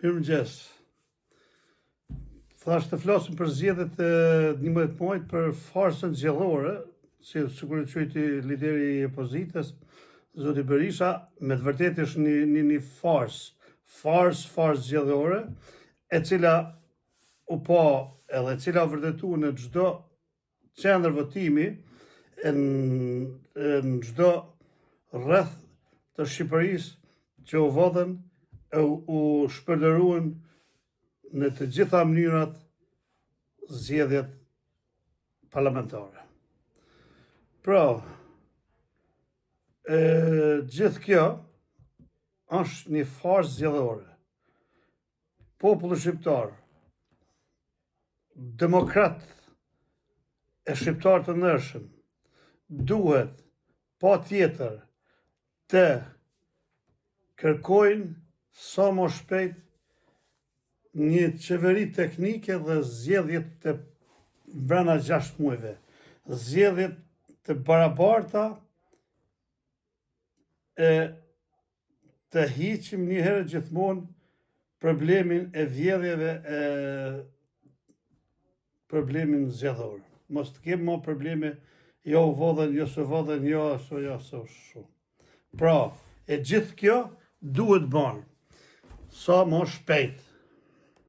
Mirëmëngjes. Thash të flasim për zgjedhjet e 11 muajit për farsën zgjedhore, si sikur e quajti lideri i opozitës, zoti Berisha, me të vërtetë është një farsë zgjedhore, e cila u pa edhe e cila u vërtetu në çdo qendër votimi, në çdo rreth të Shqipërisë që u vodhen, u shpërndaruen në të gjitha mënyrat zgjedhjet parlamentare. Pra, gjithë kjo është një farsë zgjedhore. Populli shqiptar, demokrat e shqiptar të ndershëm, duhet patjetër të kërkojnë sa më shpejt një qeveri teknike dhe zgjedhjet të brenda 6 muajve. Zgjedhjet të barabarta, të hiqim një herë gjithmonë problemin e vjedhjeve, problemin zgjedhor. Mos të kemë më probleme, jo u vodhen, jo se vodhen, jo ashtu, jo ashtu. Pra, e gjithë kjo duhet bërë sa më shpejt.